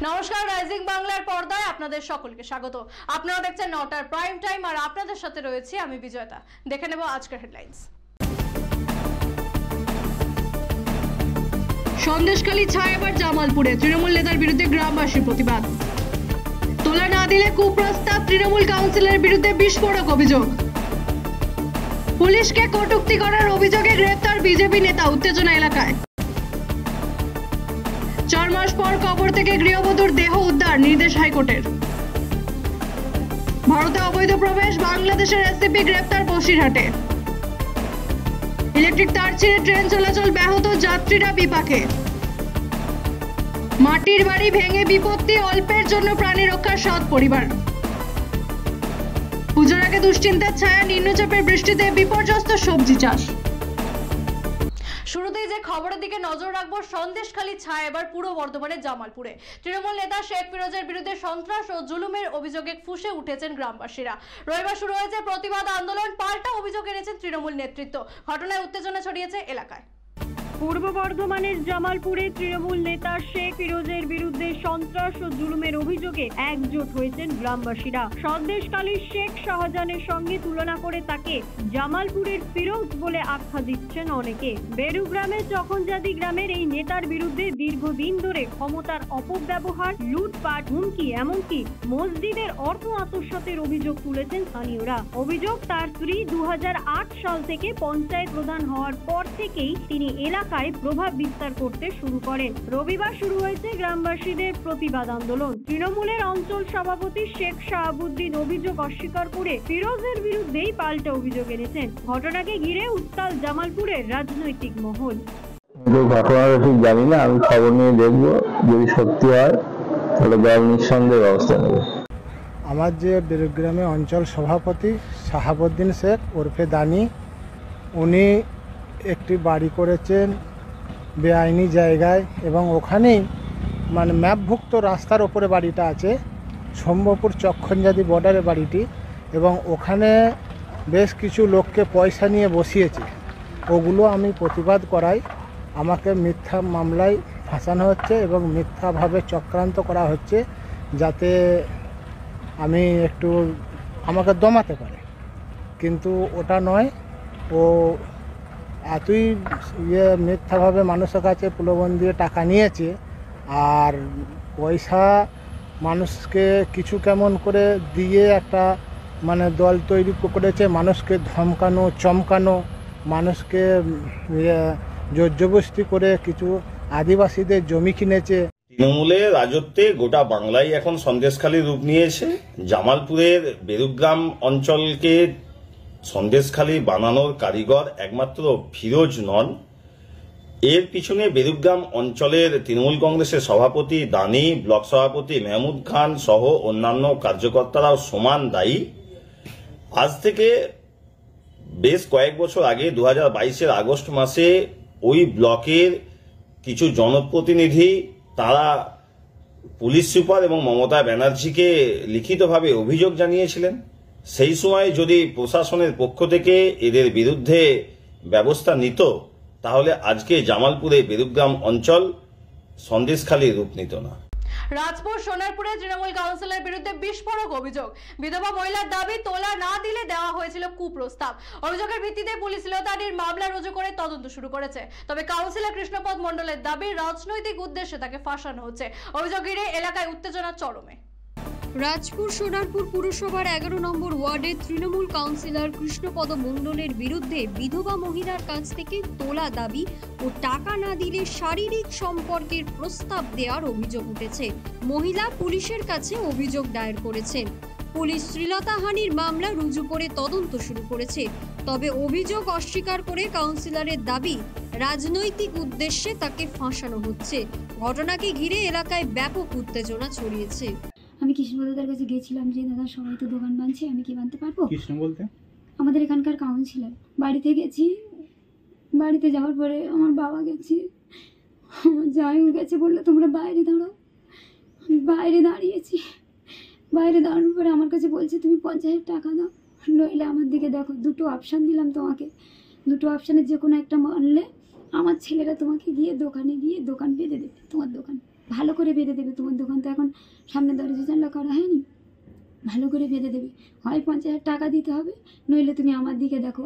নমস্কার, রাইজিং বাংলার পর্দায় আপনাদের সকলকে স্বাগত। আপনারা দেখছেন 9টার প্রাইম টাইম, আর আপনাদের সাথে রয়েছে আমি বিজয়তা। দেখে নেব আজকের হেডলাইন্স। সন্দেশখালী ছায় এবার জামালপুরে, তৃণমূল নেতার বিরুদ্ধে গ্রামবাসীর প্রতিবাদ। তোলা না দিলে কুপ্রস্তাব, তৃণমূল কাউন্সিলরের বিরুদ্ধে বিস্ফোরক অভিযোগ। পুলিশকে কটূক্তি করার অভিযোগে গ্রেপ্তার বিজেপি নেতা, উত্তেজনা এলাকায়। 4 মাস পর কবর থেকে গৃহবধূর দেহ উদ্ধার, নির্দেশ হাইকোর্টের। ভারতে অবৈধ প্রবেশ, বাংলাদেশের এসিপি গ্রেপ্তার বসিরহাটে। ইলেকট্রিক তার ছিঁড়ে ট্রেন চলাচল ব্যাহত, যাত্রীরা বিপাকে। মাটির বাড়ি ভেঙে বিপত্তি, অল্পের জন্য প্রাণী রক্ষার সৎ পরিবার। পুজোর আগে দুশ্চিন্তার ছায়া, নিম্নচাপের বৃষ্টিতে বিপর্যস্ত সবজি চাষ। শুরুতেই যে খবরের দিকে নজর রাখবো, সন্দেশখালী ছায় এবার পূর্ব বর্ধমানের জামালপুরে। তৃণমূল নেতা শেখ ফিরোজের বিরুদ্ধে সন্ত্রাস ও জুলুমের অভিযোগে ফুঁসে উঠেছেন গ্রামবাসীরা। রবিবার শুরু হয়েছে প্রতিবাদ আন্দোলন, পাল্টা অভিযোগ এনেছেন তৃণমূল নেতৃত্ব। ঘটনায় উত্তেজনা ছড়িয়েছে এলাকায়। পূর্ব বর্ধমানের জামালপুরে তৃণমূল নেতা শেখ ফিরোজের বিরুদ্ধে সন্ত্রাস ও জুলুমের অভিযোগে একজোট হয়েছেন গ্রামবাসীরা। সন্দেশখালীর শেখ শাহজাহানের সঙ্গে তুলনা করে তাকে জামালপুরের ফিরোজ বলে আখ্যা দিচ্ছেন অনেকে। বেরুগ্রামের চখনজাদি গ্রামের এই নেতার বিরুদ্ধে দীর্ঘদিন ধরে ক্ষমতার অপব্যবহার, লুটপাট, হুমকি, এমনকি মসজিদের অর্থ আত্মসাতের অভিযোগ তুলেছেন স্থানীয়রা। অভিযোগ, তার স্ত্রী 2008 সাল থেকে পঞ্চায়েত প্রধান হওয়ার পর থেকেই তিনি এলাকায় প্রভাব বিস্তার করতে শুরু করেন। রবিবার শুরু হয়েছে গ্রামবাসীদের প্রতিবাদ আন্দোলন। তৃণমূলের অঞ্চল সভাপতি শেখ শাহাবুদ্দিন অভিযোগ অস্বীকার করে ফিরোজের বিরুদ্ধেই পাল্টা অভিযোগ এনেছেন। ঘটনাকে ঘিরে উত্তাল জামালপুরের রাজনৈতিক মহল। ঘটনাটা ঠিক জানি না, আমি খবর নিয়ে দেখবো, যদি সত্যি হয় তাহলে দল নিঃসন্দেহে ব্যবস্থা নেবে। আমার যে বেরুগ্রামে অঞ্চল সভাপতি শাহাবুদ্দিন শেখ ওরফে দানি, উনি একটি বাড়ি করেছেন বেআইনি জায়গায়, এবং ওখানেই মানে ম্যাপভুক্ত রাস্তার ওপরে বাড়িটা আছে, শম্ভপুর চক্ষনজাদি বর্ডারে বাড়িটি, এবং ওখানে বেশ কিছু লোককে পয়সা নিয়ে বসিয়েছে। ওগুলো আমি প্রতিবাদ করাই, আমাকে মিথ্যা মামলায় ফাঁসানো হচ্ছে এবং মিথ্যাভাবে চক্রান্ত করা হচ্ছে, যাতে আমি একটু আমাকে দমাতে পারে। কিন্তু ওটা নয়, ও এতই মিথ্যাভাবে মানুষের কাছে প্রলোভন দিয়ে টাকা নিয়েছে, আর পয়সা মানুষকে কিছু কেমন করে দিয়ে একটা মানে দল তৈরি করেছে, মানুষকে ধমকানো, চমকানো, মানুষকে জোরজবস্তি করে কিছু আদিবাসীদের জমি কিনেছে। তৃণমূলের রাজত্বে গোটা বাংলায় এখন সন্দেশখালী রূপ নিয়েছে। জামালপুরের বেরুগ্রাম অঞ্চলকে সন্দেশখালী বানানোর কারিগর একমাত্র ফিরোজ নন, এর পিছনে বেরুগ্রাম অঞ্চলের তৃণমূল কংগ্রেসের সভাপতি দানি, ব্লক সভাপতি মেহমুদ খান সহ অন্যান্য কার্যকর্তারাও সমান দায়ী। আজ থেকে বেশ কয়েক বছর আগে 2022-এর আগস্ট মাসে ওই ব্লকের কিছু জনপ্রতিনিধি তারা পুলিশ সুপার এবং মমতা ব্যানার্জিকে লিখিতভাবে অভিযোগ জানিয়েছিলেন। সেই সময় যদি প্রশাসনের পক্ষ থেকে এদের বিরুদ্ধে ব্যবস্থা নিত, তাহলে আজকে জামালপুরে বেরুগ্রাম অঞ্চল সন্দেশখালী রূপ নিত না। রাজপুর সোনারপুরে তৃণমূল কাউন্সিলরের বিরুদ্ধে বিস্ফোরক অভিযোগ। বিধবা মহিলার দাবি, তোলা না দিলে দেওয়া হয়েছিল কুপ্রস্তাব। অভিযোগের ভিত্তিতে পুলিশ লতানির মামলা রুজু করে তদন্ত শুরু করেছে। তবে কাউন্সিলর কৃষ্ণপদ মণ্ডলের দাবি, রাজনৈতিক উদ্দেশ্যে তাকে ফাঁসানো হচ্ছে। অভিযোগ ঘিরে এলাকায় উত্তেজনা চরমে। রাজপুর সোনারপুর পুরসভার 11 নম্বর ওয়ার্ডে তৃণমূল কাউন্সিলর কৃষ্ণপদ মণ্ডলের বিরুদ্ধে বিধবা মহিলার কাছ থেকে তোলা দাবি ও টাকা না দিলে শারীরিক সম্পর্কের প্রস্তাব দেওয়ার অভিযোগ উঠেছে। মহিলা পুলিশের কাছে অভিযোগ দায়ের করেছেন। পুলিশ শ্লীলতাহানির মামলা রুজু করে তদন্ত শুরু করেছে। তবে অভিযোগ অস্বীকার করে কাউন্সিলরের দাবি, রাজনৈতিক উদ্দেশ্যে তাকে ফাঁসানো হচ্ছে। ঘটনাকে ঘিরে এলাকায় ব্যাপক উত্তেজনা ছড়িয়েছে। আমি কৃষ্ণপদার কাছে গেছিলাম যে দাদা সবাই তো দোকান বাঁধছে, আমি কি বাঁধতে পারবো? কৃষ্ণ বলতে আমাদের এখানকার কাউন্সিলর। বাড়িতে গেছি, বাড়িতে যাওয়ার পরে আমার বাবা গেছে, যাইও গেছে, বললো তোমরা বাইরে দাঁড়াও। বাইরে দাঁড়িয়েছি, বাইরে দাঁড়ানোর পরে আমার কাছে বলছে তুমি 50,000 টাকা দাও, নইলে আমার দিকে দেখো। দুটো অপশান দিলাম তোমাকে, দুটো অপশানের যে কোনো একটা মানলে আমার ছেলেরা তোমাকে গিয়ে দোকানে গিয়ে দোকান বেঁধে দেবে, তোমার দোকান। ভালো করে বেঁধে দেবে। তোমার দোকান তো এখন সামনে দরজা জানলা করা হয়নি, ভালো করে বেঁধে দেবে। হয় 50,000 টাকা দিতে হবে, নইলে তুমি আমার দিকে দেখো।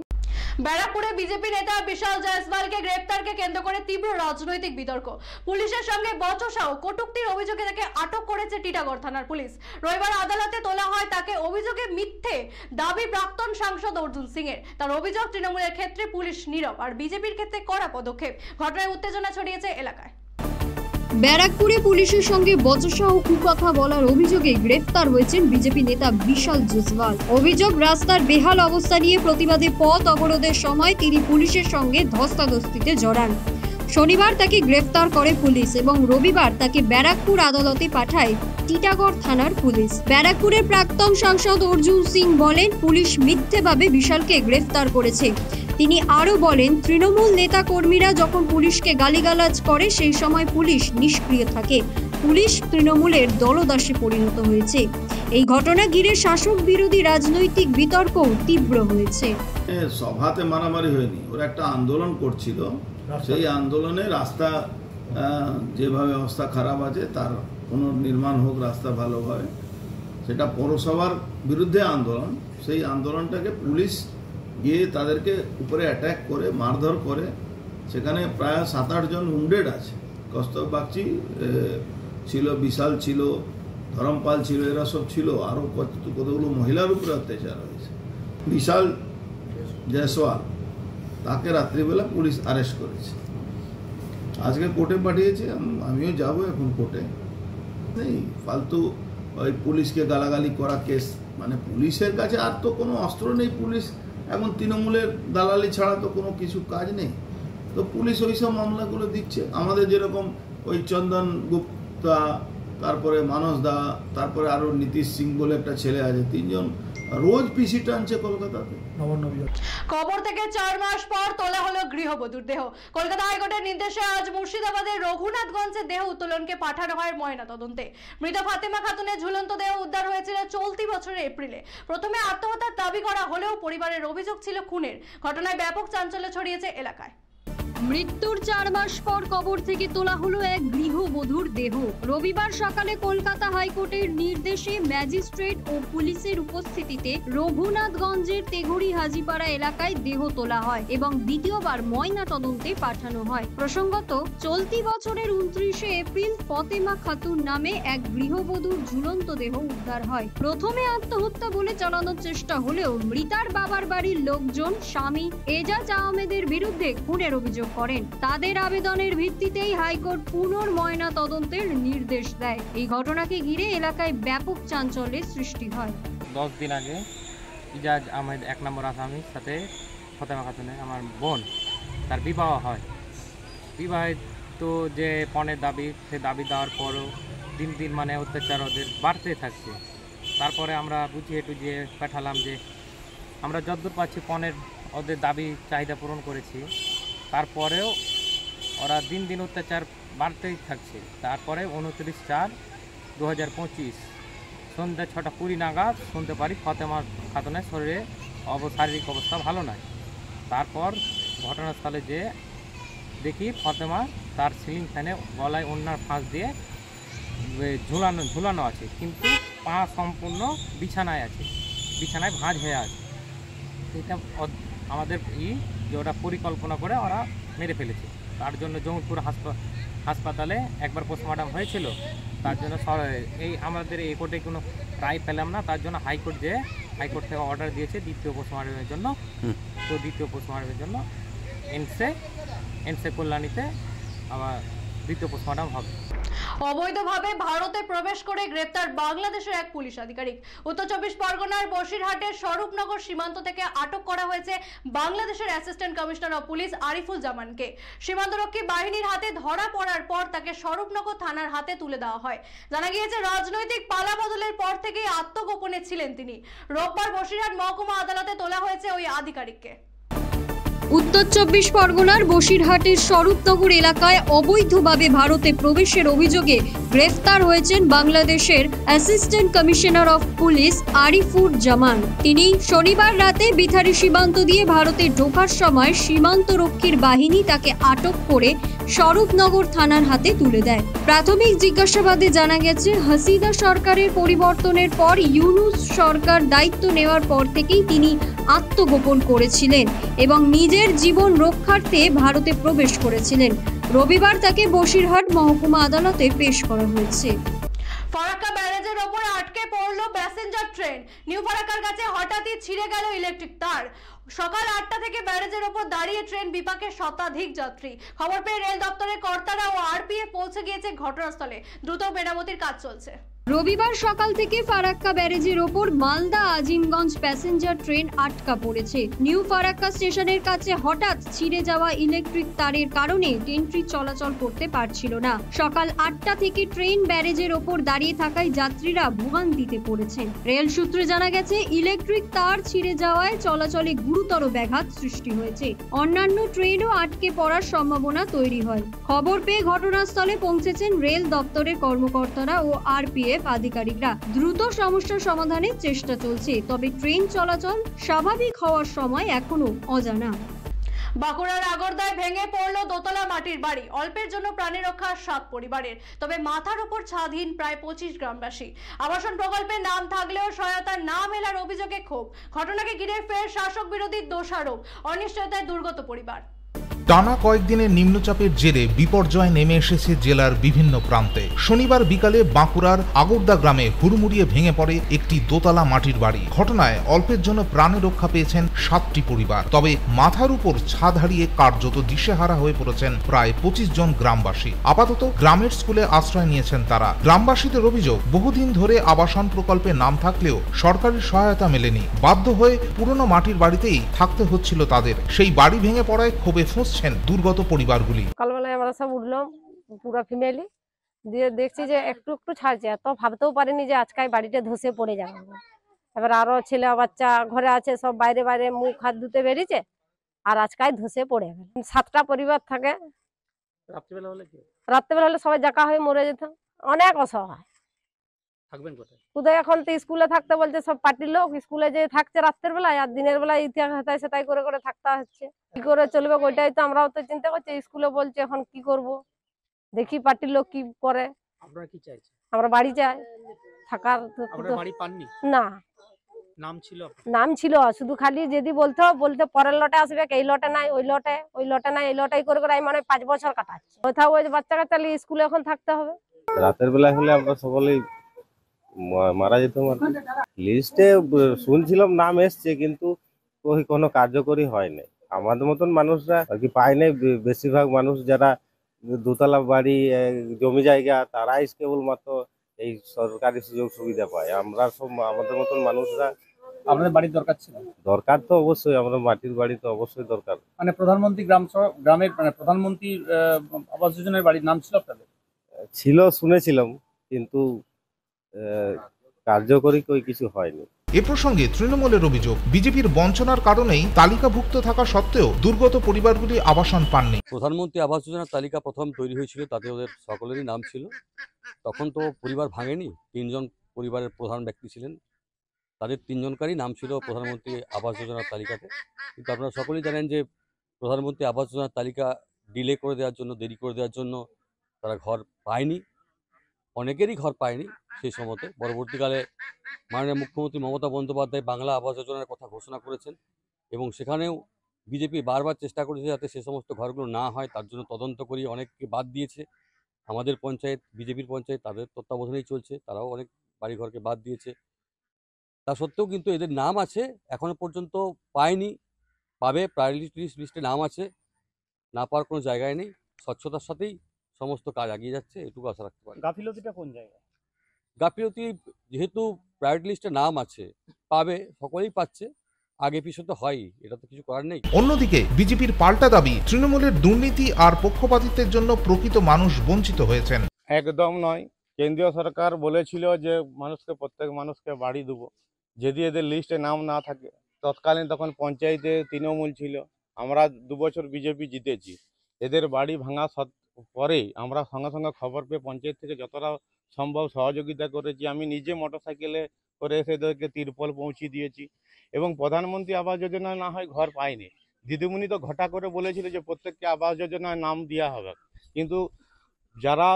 ব্যারাকপুরে বিজেপি নেতা বিশাল জয়সওয়ালকে গ্রেফতারকে কেন্দ্র করে তীব্র রাজনৈতিক বিতর্ক। পুলিশের সঙ্গে বচসা ও কটূক্তির অভিযোগে তাকে আটক করেছে টিটাগড় থানার পুলিশ। রবিবার আদালতে তোলা হয় তাকে অভিযোগে মিথ্যে দাবি প্রাক্তন সাংসদ অর্জুন সিং এর। তার অভিযোগ তৃণমূলের ক্ষেত্রে পুলিশ নীরব আর বিজেপির ক্ষেত্রে কড়া পদক্ষেপ। ঘটনায় উত্তেজনা ছড়িয়েছে এলাকায়। ব্যারাকপুরে পুলিশের সঙ্গে বচসা ও কুকথা বলার অভিযোগে গ্রেফতার হয়েছেন বিজেপি নেতা বিশাল জয়সওয়াল। অভিযোগ, রাস্তার বেহাল অবস্থা নিয়ে প্রতিবাদে পথ অবরোধের সময় তিনি পুলিশের সঙ্গে ধস্তাধস্তিতে জড়ান। শনিবার তাকে গ্রেফতার করে পুলিশ এবং রবিবার তাকে ব্যারাকপুর আদালতে পাঠায় টিটাগড় থানার পুলিশ। ব্যারাকপুরের প্রাক্তন সাংসদ অর্জুন সিং বলেন, পুলিশ মিথ্যেভাবে বিশালকে গ্রেফতার করেছে। তিনি আরও বলেন, তৃণমূল নেতা কর্মীরা যখন পুলিশকে গালিগালাজ করে সেই সময় পুলিশ নিষ্ক্রিয় থাকে। পুলিশ তৃণমূলের দলদাসে পরিণত হয়েছে। এই ঘটনা ঘিরে শাসক বিরোধী রাজনৈতিক বিতর্ক তীব্র হয়েছে। সভাতে মারামারি হয়নি, ওরা একটা আন্দোলন করছিল, সেই আন্দোলনে রাস্তা যেভাবে অবস্থা খারাপ আছে তার পুনর্নির্মাণ হোক রাস্তা ভালোভাবে, সেটা পৌরসভার বিরুদ্ধে আন্দোলন। সেই আন্দোলনটাকে পুলিশ গিয়ে তাদেরকে উপরে অ্যাটাক করে মারধর করে, সেখানে প্রায় 7-8 জন উন্ডেড আছে। কস্তব বাগচি ছিল, বিশাল ছিল, ধরমপাল ছিল, এরা সব ছিল, আরও কতগুলো মহিলার উপরে অত্যাচার হয়েছে। বিশাল জয়সওয়াল তাকে রাত্রিবেলা পুলিশ অ্যারেস্ট করেছে, আজকে কোর্টে পাঠিয়েছে। আমিও যাব এখন কোর্টে। নেই ফালতু ওই পুলিশকে গালাগালি করা কেস, মানে পুলিশের কাছে আর তো কোনো অস্ত্র নেই। পুলিশ এখন তৃণমূলের দালালি ছাড়া তো কোনো কিছু কাজ নেই, তো পুলিশ ওই সব মামলাগুলো দিচ্ছে। আমাদের যেরকম ওই চন্দন গুপ্তা, তারপরে মানস দা, তারপরে আরও নীতিশ সিং বলে একটা ছেলে আছে, 3 জন রোজ পিসি টানছে কলকাতাতে। কবর থেকে 4 মাস পর তোলা হলো গৃহবধূর দেহ। কলকাতা হাইকোর্টের নির্দেশে আজ মুর্শিদাবাদের রঘুনাথগঞ্জে দেহ উত্তোলনকে পাঠানো হয় ময়না তদন্তে। মৃত ফাতেমা খাতুনের ঝুলন্ত দেহ উদ্ধার হয়েছিল চলতি বছরের এপ্রিলে। প্রথমে আত্মহত্যার দাবি করা হলেও পরিবারের অভিযোগ ছিল খুনের। ঘটনায় ব্যাপক চাঞ্চল্য ছড়িয়েছে এলাকায়। মৃত্যুর 4 মাস পর কবর থেকে তোলা হলো এক গৃহবধূর দেহ। রবিবার সকালে কলকাতা হাইকোর্টের নির্দেশে ম্যাজিস্ট্রেট ও পুলিশের উপস্থিতিতে রঘুনাথগঞ্জের তেঘড়ি হাজিপাড়া এলাকায় দেহ তোলা হয় এবং দ্বিতীয়বার ময়না তদন্তে পাঠানো হয়। প্রসঙ্গত, চলতি বছরের 29শে এপ্রিল ফাতেমা খাতুন নামে এক গৃহবধূর ঝুলন্ত দেহ উদ্ধার হয়। প্রথমে আত্মহত্যা বলে চালানোর চেষ্টা হলেও মৃতার বাবার বাড়ির লোকজন স্বামী এজাজ আহমেদের বিরুদ্ধে খুনের অভিযোগ করেন। তাদের আবেদনের ভিত্তিতেই হাইকোর্ট পুনর্ময়না তদন্তের নির্দেশ দেয়। এই ঘটনাকে ঘিরে এলাকায় ব্যাপক চাঞ্চল্যের সৃষ্টি হয়। 10 দিন আগে এজাজ আহমেদ 1 নম্বর আসামির সাথে ফাতেমা খাতুনের, আমার বোন, তার বিবাহ হয়। বিবাহিত যে পণের দাবি, সে দাবি দেওয়ার পরও দিন দিন মানে অত্যাচার ওদের বাড়তে থাকছে। তারপরে আমরা বুঝিয়ে টুঝিয়ে পাঠালাম যে আমরা যতদূর পাচ্ছি পণের ওদের দাবি চাহিদা পূরণ করেছি, তারপরেও ওরা দিন দিন অত্যাচার বাড়তেই থাকছে। তারপরে 29/4/2025 সন্ধ্যা 6:20 নাগাদ শুনতে পারি ফাতেমা খাতুনের শরীরে শারীরিক অবস্থা ভালো নয়। তারপর ঘটনাস্থলে যে দেখি ফাতেমা তার সিলিং ফ্যানে গলায় ওড়নার ফাঁস দিয়ে ঝুলানো আছে, কিন্তু পা সম্পূর্ণ বিছানায় আছে, বিছানায় ভাঁজ হয়ে আছে। এটা আমাদের যে ওরা পরিকল্পনা করে ওরা মেরে ফেলেছে। তার জন্য জঙ্গিপুর হাসপাতালে একবার পোস্টমর্টম হয়েছিল। তার জন্য এই আমাদের এই কোর্টে কোনো রায় পেলাম না, তার জন্য হাইকোর্ট থেকে অর্ডার দিয়েছে দ্বিতীয় পোস্টমর্টমের জন্য। তো দ্বিতীয় পোস্টমর্টমের জন্য এনসে কল্যাণীতে আবার দ্বিতীয় পোস্টমর্টম হবে। অবৈধভাবে ভারতে প্রবেশ করে গ্রেপ্তার বাংলাদেশের এক পুলিশ আধিকারিক। উত্তর 24 পরগনার বসিরহাটের স্বরূপনগর সীমান্ত থেকে আটক করা হয়েছে বাংলাদেশের assistant commissioner of police Ariful জামানকে। সীমান্তরক্ষী বাহিনীর হাতে ধরা পড়ার পর তাকে স্বরূপনগর থানার হাতে তুলে দেওয়া হয়। জানা গিয়েছে, রাজনৈতিক পালাবদলের পর থেকেই আত্মগোপনে ছিলেন তিনি। রোববার বসিরহাট মহকুমা আদালতে তোলা হয়েছে ওই আধিকারিককে। উত্তর 24 পরগনার বসিরহাটের স্বরূপনগর এলাকায় অবৈধভাবে ভারতে প্রবেশের অভিযোগে গ্রেফতার হয়েছেন বাংলাদেশের assistant commissioner of police Arifur Zaman. তিনি শনিবার রাতে বিথারি সীমান্ত দিয়ে ভারতে ঢোকার সময় সীমান্তরক্ষীর বাহিনী তাকে আটক করে স্বরূপনগর থানার হাতে তুলে দেয়। প্রাথমিক জিজ্ঞাসাবাদে জানা গেছে, হাসিনা সরকারের পরিবর্তনের পর ইউনূস সরকার দায়িত্ব নেওয়ার পর থেকেই তিনি আত্মগোপন করেছিলেন এবং নিজের জীবন রক্ষার্থে ভারতে প্রবেশ করেছিলেন। রবিবার তাকে বসিরহাট মহকুমা আদালতে পেশ করা হয়েছে। ফারাক্কা ব্যারেজের ওপর আটকে পড়লো প্যাসেঞ্জার ট্রেন। নিউ ফারাক্কার কাছে হঠাৎই ছিঁড়ে গেল ইলেকট্রিক তার। সকাল 8টা থেকে ব্যারেজের ওপর দাঁড়িয়ে ট্রেন বিপাকে শতাধিক যাত্রী। খবর পেয়ে রেল দপ্তরের কর্তারা ও আরপিএফ পৌঁছে গিয়েছে ঘটনাস্থলে। দ্রুত মেরামতির কাজ চলছে। রবিবার সকাল থেকে ফারাক্কা ব্যারেজের ওপর মালদা আজিমগঞ্জ প্যাসেঞ্জার ট্রেন আটকা পড়েছে। নিউ ফারাক্কা স্টেশনের কাছে হঠাৎ ছিঁড়ে যাওয়া ইলেকট্রিক তারের কারণে ট্রেনটি চলাচল করতে পারছিল না। সকাল 8টা থেকে ট্রেন ব্যারেজের ওপর দাঁড়িয়ে থাকায় যাত্রীরা ভোগান্তিতে পড়েছেন। রেল সূত্রে জানা গেছে, ইলেকট্রিক তার ছিঁড়ে যাওয়ায় চলাচলে গুরুতর ব্যাঘাত সৃষ্টি হয়েছে। অন্যান্য ট্রেনও আটকে পড়ার সম্ভাবনা তৈরি হয়। খবর পেয়ে ঘটনাস্থলে পৌঁছেছেন রেল দপ্তরের কর্মকর্তারা ও আরপিএফ আধিকারিকরা। দ্রুত সমস্যার সমাধানের চেষ্টা চলছে, তবে ট্রেন চলাচল স্বাভাবিক হওয়ার সময় এখনো অজানা। বাঁকুড়ার আগরদায় ভেঙে পড়লো দোতলা মাটির বাড়ি। অল্পের জন্য প্রাণী রক্ষা 7 পরিবারের, তবে মাথার উপর ছাদহীন প্রায় 25 গ্রামবাসী। আবাসন প্রকল্পে নাম থাকলেও সহায়তার না মেলার অভিযোগে ক্ষোভ। ঘটনাকে ঘিরে ফের শাসক বিরোধী দোষারোপ, অনিশ্চয়তায় দুর্গত পরিবার। টানা কয়েকদিনের নিম্নচাপের জেরে বিপর্যয় নেমে এসেছে জেলার বিভিন্ন প্রান্তে। শনিবার বিকালে বাঁকুড়ার আগরদা গ্রামে হুড়মুড়িয়ে ভেঙে পড়ে একটি দোতলা মাটির বাড়ি। ঘটনায় অল্পের জন্য প্রাণে রক্ষা পেয়েছেন 7টি পরিবার, তবে মাথার উপর ছাদ হারিয়ে কার্যত দিশেহারা হয়ে পড়েছেন প্রায় 25 জন গ্রামবাসী। আপাতত গ্রামের স্কুলে আশ্রয় নিয়েছেন তারা। গ্রামবাসীদের অভিযোগ, বহুদিন ধরে আবাসন প্রকল্পে নাম থাকলেও সরকারি সহায়তা মেলেনি। বাধ্য হয়ে পুরনো মাটির বাড়িতেই থাকতে হচ্ছিল তাদের। সেই বাড়ি ভেঙে পড়ায় ক্ষোভে ফুঁসছে দুর্গত পরিবারগুলি। সকালবেলায় আমরা সব উঠলাম পুরো ফ্যামিলি, দিয়ে দেখছি যে একটু একটু ছাড়ছে। এত ভাবতেও পারিনি যে আজকে বাড়িটা ধসে পড়ে যাবে। এবার আরো ছেলে বাচ্চা ঘরে আছে, সব বাইরে বাইরে মুখ হাত ধুতে বেরিয়েছে, আর আজকে ধসে পড়ে গেল। 7টা পরিবার থাকে। রাত্রেবেলা হলে সবাই জাকা হয়ে মরে যেত। অনেক অসহায়। থাকবেন কোথায়? কোথায় এখন তো স্কুলে থাকতে বলছে, সব পার্টির লোক স্কুলে যে থাকছে রাত্রের বেলায়, আর দিনের বেলায় ইতিহাস হেতায় সেটাই করে করে থাকতে হচ্ছে। কি করে চলবে ওইটাই তো আমরাও তো চিন্তা করছি। স্কুলে বলছে এখন কি করব, দেখি পার্টির লোক কি করে। আপনারা কি চাইছেন? আমরা বাড়ি চাই থাকার। আপনারা বাড়ি পাননি? না, নাম ছিল? নাম ছিল, শুধু খালি যদি বলতে পরের লটে আসবে, এই লটে নাই, ওই লটে নাই, এই লটাই করে করে আমি মানে 5 বছর কাটাচ্ছি। কোথাও ওই বাচ্চা কাচ্চা স্কুলে এখন থাকতে হবে। রাতের বেলা হলে আমরা সকলেই মারা যেত। লিস্টে শুনছিলাম নাম এসছে, কিন্তু কোনো কার্যকরী হয় নাই। আমাদের মতন মানুষরা আর কি পায় নাই। বেশিরভাগ মানুষ যারা দোতলা বাড়ি, জমি জায়গা, তারাই কেবলমাত্র এই সরকারি সুযোগ সুবিধা পায়। আমরা সব আমাদের মতন মানুষরা। আপনাদের বাড়ির দরকার ছিল? দরকার তো অবশ্যই, আমাদের মাটির বাড়ি তো অবশ্যই দরকার। মানে প্রধানমন্ত্রী গ্রামের মানে প্রধানমন্ত্রী আবাস যোজনার বাড়ির নাম ছিল আপনাদের? ছিল, শুনেছিলাম, কিন্তু কার্যকরী কিছু হয়নি। এ প্রসঙ্গে তৃণমূলের অভিযোগ, বিজেপির বঞ্চনার কারণেই তালিকাভুক্ত থাকা সত্ত্বেও দুর্গত পরিবারগুলি আবাসন পাননি। প্রধানমন্ত্রী আবাস যোজনার তালিকা প্রথম তৈরি হয়েছিল, তাতে ওদের সকলেরই নাম ছিল। তখন তো পরিবার ভাঙেনি। 3 জন পরিবারের প্রধান ব্যক্তি ছিলেন, তাদের 3 জনকারই নাম ছিল প্রধানমন্ত্রী আবাস যোজনার তালিকাতে। কিন্তু আপনারা সকলেই জানেন যে প্রধানমন্ত্রী আবাস যোজনার তালিকা ডিলে করে দেওয়ার জন্য, দেরি করে দেওয়ার জন্য তারা ঘর পায়নি। অনেকেরই ঘর পায়নি সেই সময়তে। পরবর্তীকালে মাননীয় মুখ্যমন্ত্রী মমতা বন্দ্যোপাধ্যায় বাংলা আবাস যোজনার কথা ঘোষণা করেছেন, এবং সেখানেও বিজেপি বারবার চেষ্টা করেছে যাতে সে সমস্ত ঘরগুলো না হয়। তার জন্য তদন্ত করিয়ে অনেককে বাদ দিয়েছে। আমাদের পঞ্চায়েত, বিজেপির পঞ্চায়েত, তাদের তত্ত্বাবধানেই চলছে, তারাও অনেক বাড়িঘরকে বাদ দিয়েছে। তা সত্ত্বেও কিন্তু এদের নাম আছে, এখনো পর্যন্ত পায়নি। পাবে, প্রায়োরিটি লিস্টে নাম আছে, না পাওয়ার কোনো জায়গায় নেই। স্বচ্ছতার সাথেই সমস্ত কাজ এগিয়ে যাচ্ছে, এটুকু আশা রাখতে পারি। গাফিলতিটা কোন জায়গায়? গাফিলতি যেহেতু প্রায়োরিটি লিস্টে নাম আছে, পাবে, সকলেই পাচ্ছে। আগে পিছু তো হয়, এটা তো কিছু করার নেই। অন্যদিকে বিজেপির পাল্টা দাবি, তৃণমূলের দুর্নীতি আর পক্ষপাতিত্বের জন্য প্রকৃত মানুষ বঞ্চিত হয়েছেন। একদম নয়। কেন্দ্রীয় সরকার বলেছিল যে প্রত্যেক মানুষকে বাড়ি দেবো, যদি এদের লিস্টে নাম না থাকে। তৎকালীন তখন পঞ্চায়েতে তৃণমূল ছিল, আমরা 2 বছর বিজেপি জিতেছি। এদের বাড়ি ভাঙা পরেই আমরা সঙ্গে সঙ্গে খবর পেয়ে পঞ্চায়েত থেকে যতটা সম্ভব সহযোগিতা করেছি। আমি নিজে মোটরসাইকেলে করে এসে এদেরকে তিরপল পৌঁছে দিয়েছি। এবং প্রধানমন্ত্রী আবাস যোজনায় না হয় ঘর পায়নি, দিদিমণি তো ঘটা করে বলেছিল যে প্রত্যেককে আবাস যোজনায় নাম দেওয়া হবে। কিন্তু যারা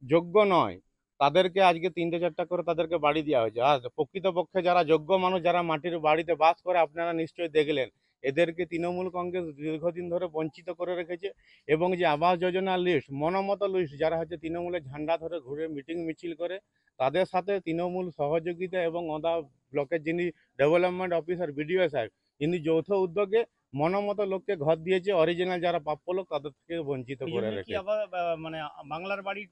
যোগ্য নয় তাদেরকে আজকে 3-4টা করে তাদেরকে বাড়ি দেওয়া হয়েছে। আর প্রকৃতপক্ষে যারা যোগ্য মানুষ, যারা মাটির বাড়িতে বাস করে, আপনারা নিশ্চয়ই দেখলেন এদেরকে তৃণমূল কংগ্রেস দীর্ঘদিন ধরে বঞ্চিত করে রেখেছে। এবং যে আবাস যোজনার লিস্ট, মনোমত লিস্ট, যারা হচ্ছে তৃণমূলের ঝান্ডা ধরে ঘুরে মিটিং মিছিল করে, তাদের সাথে তৃণমূল সহযোগিতা এবং ওদা ব্লকের যিনি ডেভেলপমেন্ট অফিসার বিডিও সাহেব, তিনি যৌথ উদ্যোগে মনোমত লোককে ঘর দিয়েছে, অরিজিনাল যারা প্রাপ্য লোক তাদের থেকে বঞ্চিত করে রেখেছে। মানে বাংলার বাড়ি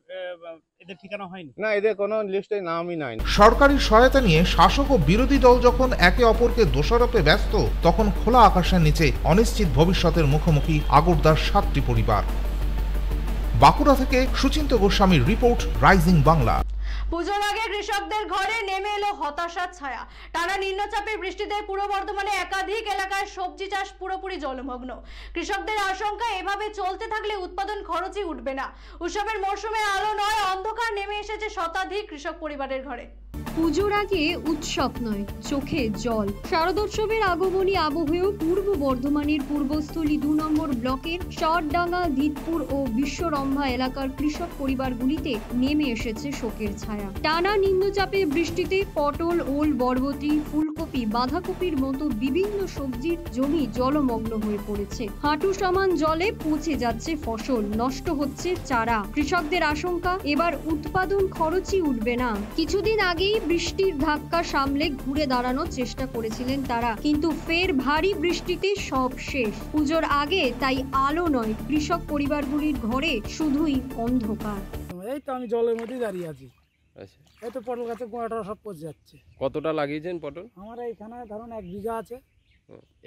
এদের ঠিকানা হয়নি? না, এদের কোনো লিস্টে নামই নাই। সরকারি সহায়তা নিয়ে শাসক ও বিরোধী দল যখন একে অপরকে দোষারোপে ব্যস্ত, তখন খোলা আকাশের নিচে অনিশ্চিত ভবিষ্যতের মুখোমুখি আগরদার 7টি পরিবার। বাঁকুড়া থেকে সুচিন্ত গোস্বামীর রিপোর্ট, রাইজিং বাংলা। পুজোর আগে কৃষকদের ঘরে নেমে এলো হতাশার ছায়া। টানা নিম্নচাপের বৃষ্টিতে পূর্ব বর্ধমানে একাধিক এলাকায় সবজি চাষ পুরোপুরি জলমগ্ন। কৃষকদের আশঙ্কা, এভাবে চলতে থাকলে উৎপাদন খরচই উঠবে না। উৎসবের মরশুমে আলো নয়, অন্ধকার নেমে এসেছে শতাধিক কৃষক পরিবারের ঘরে। পুজোর আগে উৎসব নয়, চোখে জল। শারদোৎসবের আগমনী আবহেও পূর্ব বর্ধমানের পূর্বস্থলী 2 নম্বর ব্লকের চরডাঙ্গা, ধিতপুর ও বিশ্বরম্ভা এলাকার কৃষক পরিবারগুলিতে নেমে এসেছে শোকের ছায়া। টানা নিম্নচাপের বৃষ্টিতে পটল, ওল, বরবটি, ফুলকপি, বাঁধাকপির মতো বিভিন্ন সবজির জমি জলমগ্ন হয়ে পড়েছে। হাঁটু সমান জলে পচে যাচ্ছে ফসল, নষ্ট হচ্ছে চারা। কৃষকদের আশঙ্কা, এবার উৎপাদন খরচই উঠবে না। কিছুদিন আগেই বৃষ্টির ধাক্কা সামলে ঘুরে দাঁড়ানোর চেষ্টা করেছিলেন তারা, কিন্তু ফের ভারী বৃষ্টিতে সব শেষ। পুজোর আগে তাই আলো নয়, কৃষক পরিবারগুলির ঘরে শুধুই অন্ধকার। এই তো আমি জলের মধ্যেই দাঁড়িয়ে আছি। এই তো পটল গাছে গোড়াটা সব পচে যাচ্ছে। কতটা লাগিয়েছেন পটল? আমার এইখানে ধরুন 1 বিঘা আছে।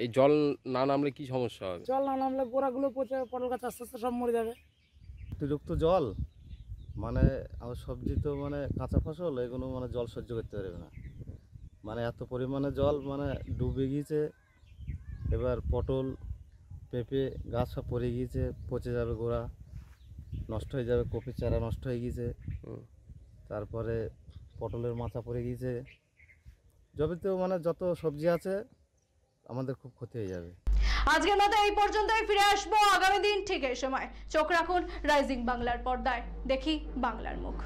এই জল না নামলে কি সমস্যা হবে? জল না নামলে গোড়াগুলো পচে পটল গাছ আস্তে আস্তে সব মরে যাবে। অতিরিক্ত জল মানে আমার সবজি তো মানে কাঁচা ফসল, এগুলো মানে জল সহ্য করতে পারবে না। মানে এত পরিমাণে জল মানে ডুবে গিয়েছে। এবার পটল, পেঁপে গাছ সব পড়ে গিয়েছে, পচে যাবে, গোড়া নষ্ট হয়ে যাবে, কপির চারা নষ্ট হয়ে গিয়েছে, তারপরে পটলের মাচা পড়ে গিয়েছে। জমিতেও মানে যত সবজি আছে আমাদের খুব ক্ষতি হয়ে যাবে। আজকের মতো এই পর্যন্তই, ফিরে আসবো আগামী দিন ঠিক এই সময়। চোখ রাখুন রাইজিং বাংলার পর্দায়, দেখি বাংলার মুখ।